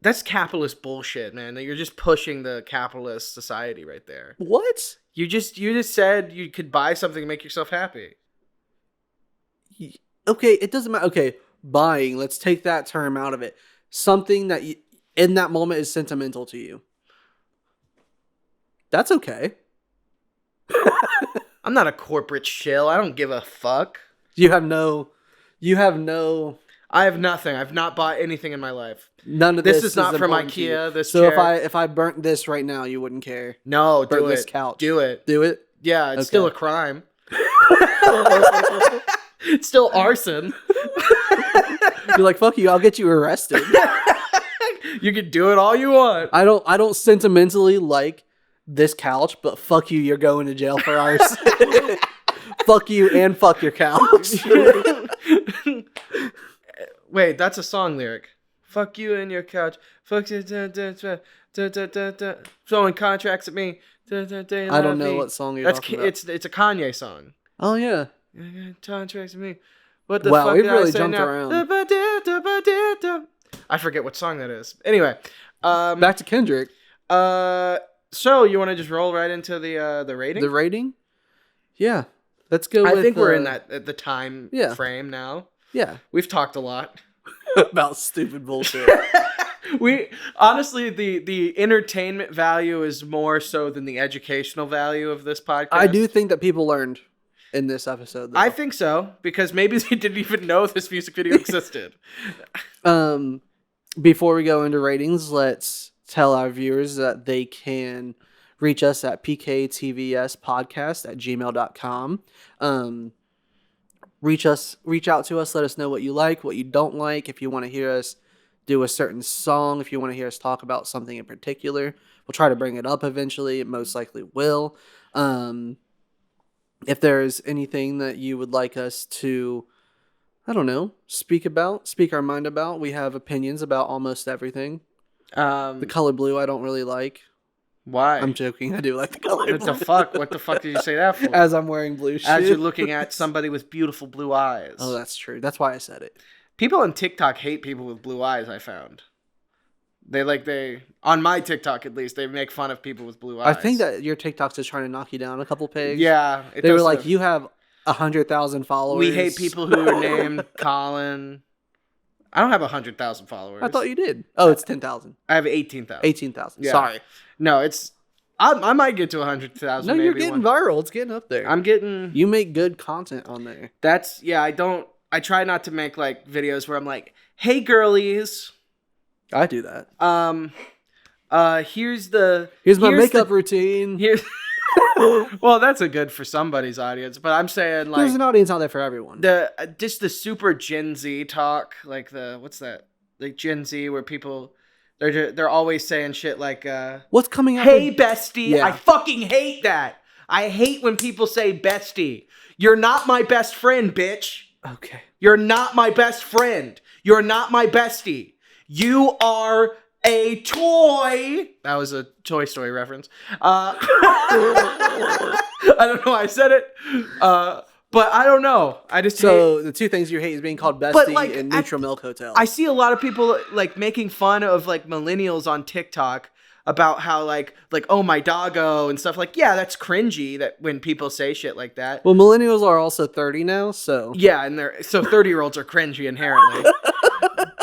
That's capitalist bullshit, man. You're just pushing the capitalist society right there. What? You just said you could buy something to make yourself happy. Okay, it doesn't matter. Okay, buying. Let's take that term out of it. Something that in that moment is sentimental to you. That's okay. I'm not a corporate shill. I don't give a fuck. You have no. I have nothing. I've not bought anything in my life. None of this is not from IKEA. This so chair. if I burnt this right now, you wouldn't care. No, burnt do this it. couch. Do it. Do it. Yeah, it's still a crime. It's still arson. You're like, fuck you. I'll get you arrested. You can do it all you want. I don't sentimentally like this couch, but fuck you. You're going to jail for arson. Fuck you and fuck your couch. Wait, that's a song lyric. Fuck you and your couch. Fuck you. Throwing contracts at me. I don't know what song you're talking about. It's a Kanye song. Oh yeah. Contracts at me. What the fuck? Wow, we've really jumped around. I forget what song that is. Anyway, back to Kendrick. So you want to just roll right into the rating? The rating? Yeah. Let's go. I think we're in the time yeah. frame now. Yeah, we've talked a lot about stupid bullshit. We honestly, the entertainment value is more so than the educational value of this podcast. I do think that people learned in this episode, though. I think so, because maybe they didn't even know this music video existed. Before we go into ratings, let's tell our viewers that they can reach us at pktvspodcast@gmail.com. Reach out to us. Let us know what you like, what you don't like. If you want to hear us do a certain song, if you want to hear us talk about something in particular, we'll try to bring it up eventually. It most likely will. If there's anything that you would like us to, I don't know, speak our mind about, we have opinions about almost everything. The color blue, I don't really like. Why? I'm joking. I do like the color blue. What the fuck? What the fuck did you say that for? As I'm wearing blue shoes. As you're looking at somebody with beautiful blue eyes. Oh, that's true. That's why I said it. People on TikTok hate people with blue eyes, I found. They on my TikTok at least, they make fun of people with blue eyes. I think that your TikTok's just trying to knock you down a couple pegs. Yeah. They were like, you have 100,000 followers. We hate people who are named Collin. I don't have 100,000 followers. I thought you did. Oh, it's 10,000. I have 18,000. 18,000. Yeah. Sorry. No, it's... I might get to 100,000. No, you're getting viral. It's getting up there. I'm getting... You make good content on there. That's... Yeah, I try not to make, like, videos where I'm like, hey, girlies. I do that. Here's my makeup routine. Here's... Well, that's a good for somebody's audience, but I'm saying, like... There's an audience out there for everyone. Just the super Gen Z talk, like what's that? Like Gen Z, where people... They're always saying shit like, what's coming out? Hey, bestie. Yeah. I fucking hate that. I hate when people say bestie. You're not my best friend, bitch. Okay. You're not my best friend. You're not my bestie. You are a toy. That was a Toy Story reference. I don't know why I said it. But I don't know. I just hate... the two things you hate is being called bestie and Neutral Milk Hotel. I see a lot of people like making fun of like millennials on TikTok about how like oh my doggo and stuff. Like, yeah, that's cringy that when people say shit like that. Well, millennials are also 30 now, so yeah, and 30-year-olds are cringy inherently.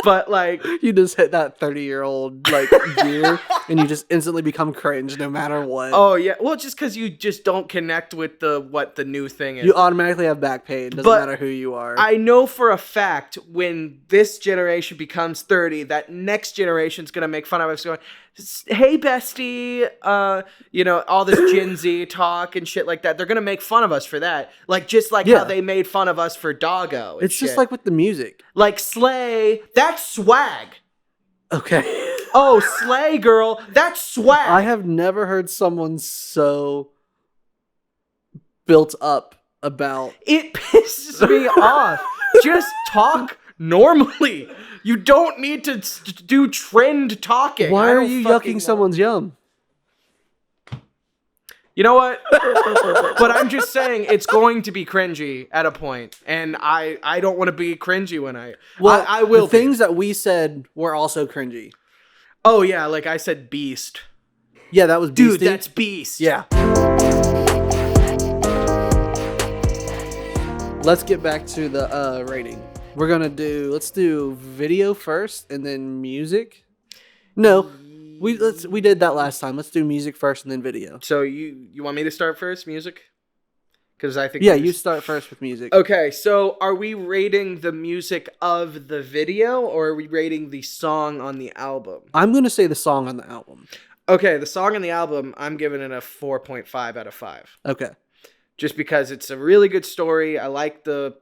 But like, you just hit that 30-year-old like gear, and you just instantly become cringe no matter what. Oh yeah, well, just because you just don't connect with what the new thing is. You automatically have back pain. Doesn't matter who you are. I know for a fact when this generation becomes 30, that next generation's gonna make fun of us going, hey bestie, all this Gen Z talk and shit like that. They're gonna make fun of us for that, like just like how they made fun of us for doggo. It's just like with the music, like slay. That's swag. Okay. Oh, slay, girl. That's swag. I have never heard someone so built up about. It pisses me off. Just talk normally. You don't need to do trend talking. Why are you yucking someone's yum? You know what? But I'm just saying it's going to be cringy at a point, and I don't want to be cringy when I will. The things that we said were also cringy. Oh yeah, like I said, Beast. Yeah, that was Beastie. Dude, that's Beast. Yeah. Let's get back to the rating. We're gonna let's do video first and then music. No, we did that last time. Let's do music first and then video. So you want me to start first, music? Because I think you start first with music. Okay, so are we rating the music of the video or are we rating the song on the album? I'm gonna say the song on the album. Okay, the song on the album, I'm giving it a 4.5 out of 5. Okay. Just because it's a really good story. I like the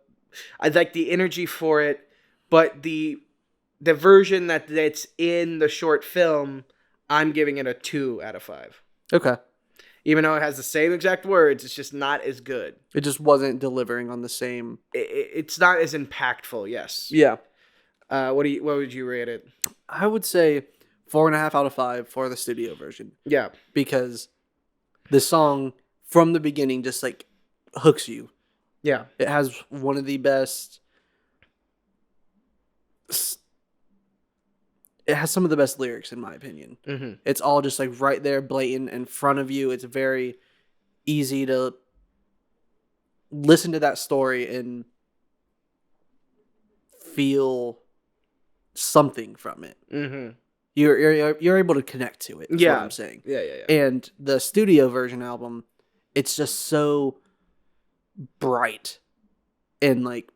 energy for it, but the version that's in the short film, I'm giving it a 2 out of 5. Okay. Even though it has the same exact words, it's just not as good. It just wasn't delivering on the same. It's not as impactful. Yes. Yeah. What would you rate it? I would say 4.5 out of 5 for the studio version. Yeah. Because the song from the beginning just like hooks you. Yeah. It has one of the best. It has some of the best lyrics in my opinion. Mm-hmm. It's all just like right there, blatant in front of you. It's very easy to listen to that story and feel something from it. Mm-hmm. You're able to connect to it. That's what I'm saying. Yeah. And the studio version album, it's just so bright and like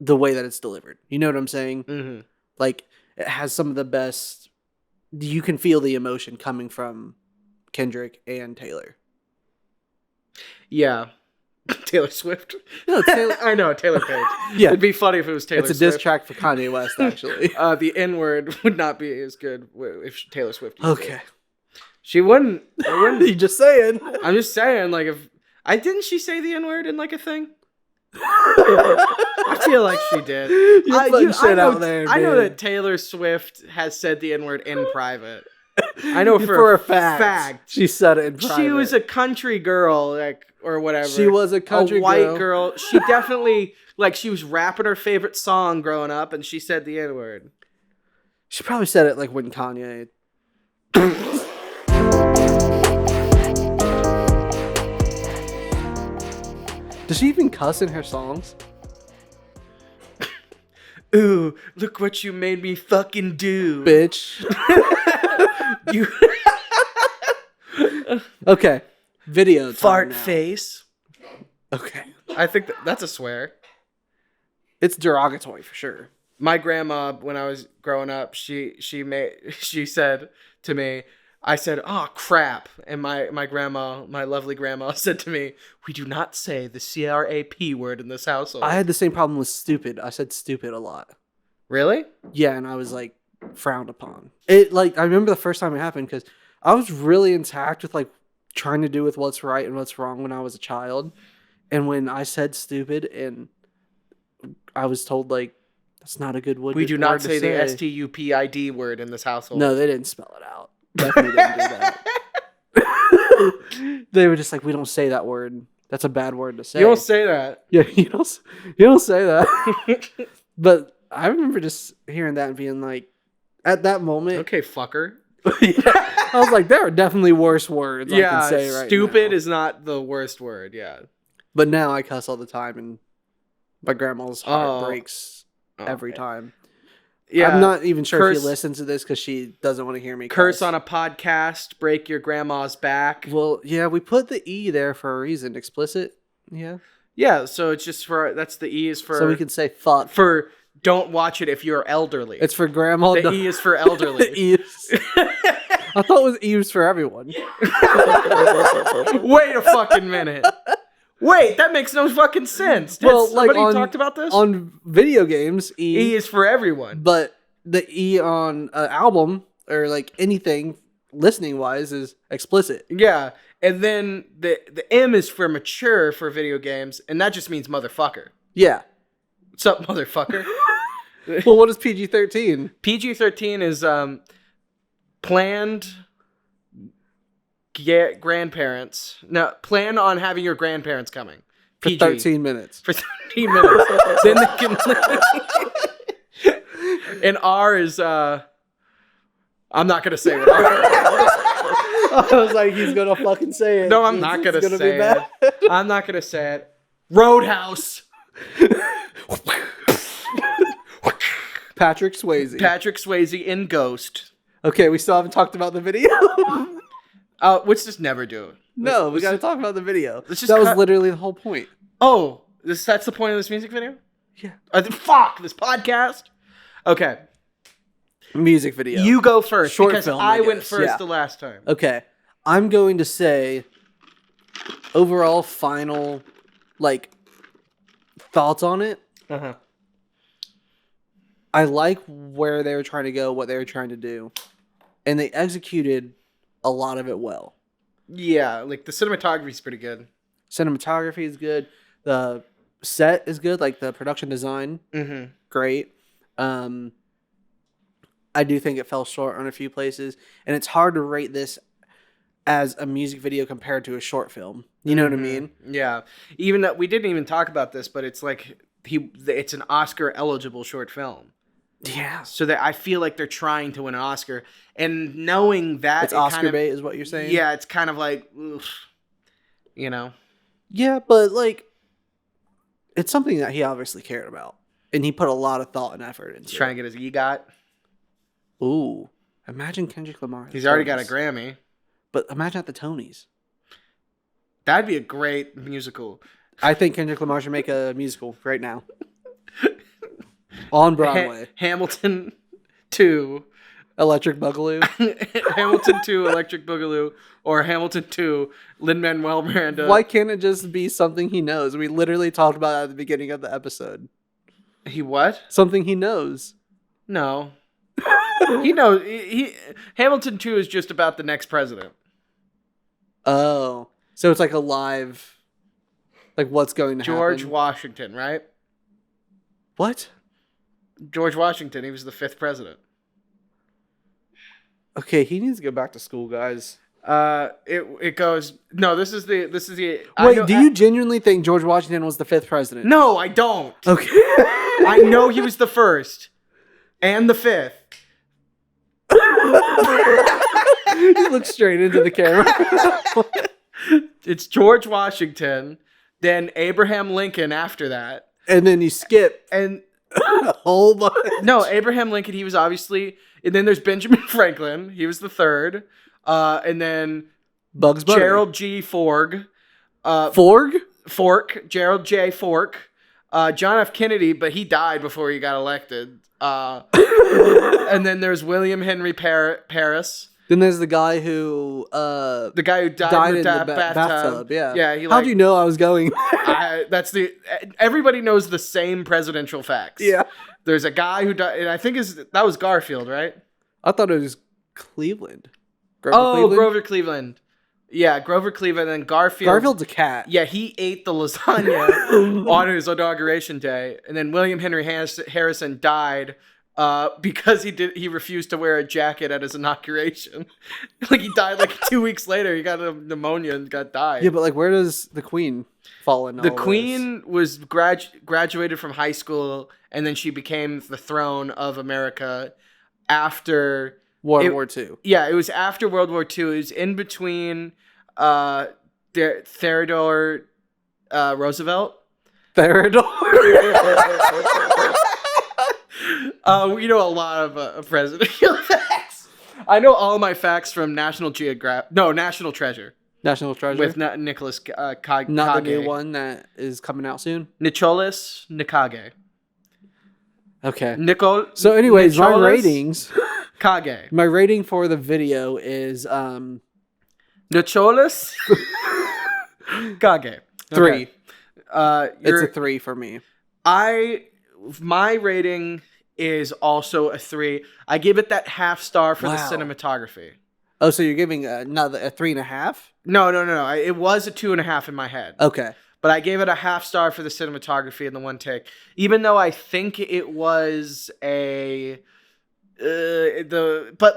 the way that it's delivered. You know what I'm saying? Mm-hmm. Like it has some of the best. You can feel the emotion coming from Kendrick and Taylor. Yeah. Taylor Swift. No, Taylor. I know, Taylor Page. Yeah. It'd be funny if it was Taylor Swift. It's a diss track for Kanye West, actually. The N-word would not be as good if Taylor Swift used Okay. it. She wouldn't. You just saying. I'm just saying, like, if... didn't she say the N-word in, like, a thing? I feel like she did. You're putting shit out there, I know dude. that Taylor Swift has said the N-word in private. I know for a fact. She said it in private. She was a country girl, like, or whatever. She was a country white girl. She definitely, like, she was rapping her favorite song growing up, and she said the N-word. She probably said it, like, when Kanye... Does she even cuss in her songs? Ooh, look what you made me fucking do. Bitch. You Okay. Video time fart now. face. Okay. I think that's a swear. It's derogatory for sure. My grandma, when I was growing up, she said to me, I said, "Oh crap," and my grandma, my lovely grandma, said to me, "We do not say the CRAP word in this household." I had the same problem with stupid. I said stupid a lot. Really? Yeah, and I was like frowned upon. It like I remember the first time it happened because I was really intact with like trying to do with what's right and what's wrong when I was a child, and when I said stupid and I was told like that's not a good word. We do not say the STUPID word in this household. No, they didn't spell it out. Definitely didn't do that. They were just like, we don't say that word. That's a bad word to say. You don't say that. Yeah, you don't say that. But I remember just hearing that and being like, at that moment. Okay, fucker. I was like, there are definitely worse words I can say right now. Stupid is not the worst word, yeah. But now I cuss all the time and my grandma's heart breaks every time. Yeah, I'm not even sure if she listens to this because she doesn't want to hear me curse on a podcast, break your grandma's back. Well, yeah, we put the E there for a reason. Explicit, yeah. Yeah, so it's just for, that's the E is for... So we can say fuck. For don't watch it if you're elderly. It's for grandma. The E is for elderly. The E is... I thought it was E was for everyone. Wait a fucking minute. Wait, that makes no fucking sense. Somebody talked about this? On video games, E is for everyone. But the E on an album, or like anything listening-wise, is explicit. Yeah, and then the M is for mature for video games, and that just means motherfucker. Yeah. What's up, motherfucker? Well, what is PG-13? PG-13 is planned... grandparents. No, plan on having your grandparents coming. For 13 minutes. For 13 minutes. Then they can... And R is I'm not gonna say what I was like, he's gonna fucking say it. No, I'm not gonna say it. I'm not gonna say it. Roadhouse. Patrick Swayze. Patrick Swayze in Ghost. Okay, we still haven't talked about the video. Let's just never do it. No, we gotta talk about the video. That was literally the whole point. Oh, that's the point of this music video? Yeah. Fuck, this podcast? Okay. Music video. You go first. Short because film, I went first the last time. Okay. I'm going to say overall final, like, thoughts on it. Uh-huh. I like where they were trying to go, what they were trying to do. And they executed a lot of it well. Yeah, like the cinematography is pretty good. Cinematography is good. The set is good. Like the production design, great. I do think it fell short on a few places. And it's hard to rate this as a music video compared to a short film. You know what I mean? Yeah. Even that we didn't even talk about this, but it's like it's an Oscar eligible short film. Yeah. So that I feel like they're trying to win an Oscar, and knowing that it's Oscar bait is what you're saying. Yeah, it's kind of like, oof, you know. Yeah, but like, it's something that he obviously cared about, and he put a lot of thought and effort into. He's trying to get his EGOT. Ooh, imagine Kendrick Lamar. He's already got a Grammy. But imagine at the Tonys. That'd be a great musical. I think Kendrick Lamar should make a musical right now. On Broadway. Hamilton 2. Electric Boogaloo. Hamilton 2, Electric Boogaloo. Or Hamilton 2, Lin-Manuel Miranda. Why can't it just be something he knows? We literally talked about it at the beginning of the episode. He what? Something he knows. No. He knows. Hamilton 2 is just about the next president. Oh. So it's like a live... Like what's going to happen? George Washington, right? What? George Washington. He was the 5th president. Okay, he needs to go back to school, guys. It goes. No, this is the. Wait, do you genuinely think George Washington was the 5th president? No, I don't. Okay. I know he was the 1st and the 5th. He looks straight into the camera. It's George Washington, then Abraham Lincoln after that, and then you skip and a whole bunch. No, Abraham Lincoln. He was obviously, and then there's Benjamin Franklin. He was the 3rd, and then Bugs Bunny. Gerald G. Fork. Gerald J. Fork. John F. Kennedy, but he died before he got elected. And then there's William Henry Paris. Then there's the guy who died in the bathtub. Yeah. Yeah. How'd you know I was going? Everybody knows the same presidential facts. Yeah. There's a guy who died, and I think that was Garfield, right? I thought it was Cleveland. Grover Cleveland. Yeah, Grover Cleveland and Garfield. Garfield's a cat. Yeah, he ate the lasagna on his inauguration day, and then William Henry Harrison died. Because he refused to wear a jacket at his inauguration. Like he died like 2 weeks later. He got pneumonia and died. Yeah, but like where does the Queen fall in all The Queen was graduated from high school, and then she became the throne of America after World War II. Yeah, it was after World War II. It was in between Theodore Roosevelt. We know a lot of presidential facts. I know all my facts from National Treasure. National Treasure. With Nicholas Kage. Not the new one that is coming out soon? Nicholas Nikage. Okay. So anyways, my ratings. Kage. My rating for the video is... Nicholas Kage. 3. Okay. It's a 3 for me. My rating is also a 3. I give it that half star for the cinematography. Oh, so you're giving a 3.5? No. It was a 2.5 in my head. Okay. But I gave it a half star for the cinematography in the one take. Even though I think it was but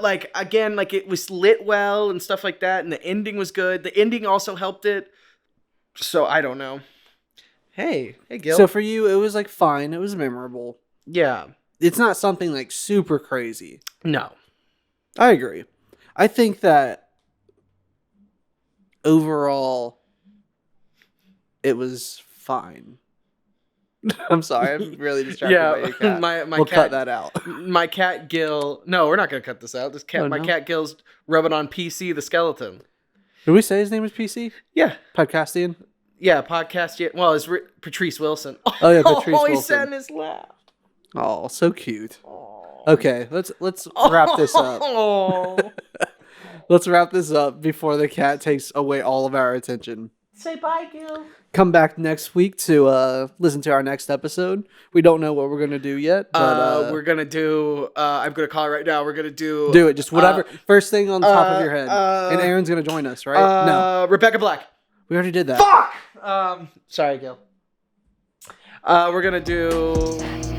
like, again, like it was lit well and stuff like that. And the ending was good. The ending also helped it. So I don't know. Hey, Gil. So for you, it was like fine. It was memorable. Yeah. It's not something like super crazy. No. I agree. I think that overall, it was fine. I'm sorry, I'm really distracted by your cat. my we'll cat, cut that out. My cat Gil. No, we're not gonna cut this out. My cat Gil's rubbing on PC the skeleton. Did we say his name was PC? Yeah, Podcastian. Yeah, podcast. Yeah, well, it's Patrice Wilson. Oh yeah, Patrice Wilson. He sat in his lap. Oh, so cute. Okay, let's wrap this up. Let's wrap this up before the cat takes away all of our attention. Say bye, Gil. Come back next week to listen to our next episode. We don't know what we're gonna do yet, but we're gonna do. I'm gonna call it right now. We're gonna do it. Just whatever. First thing on the top of your head. And Aaron's gonna join us, right? No, Rebecca Black. We already did that. Fuck. Sorry, Gil. We're gonna do.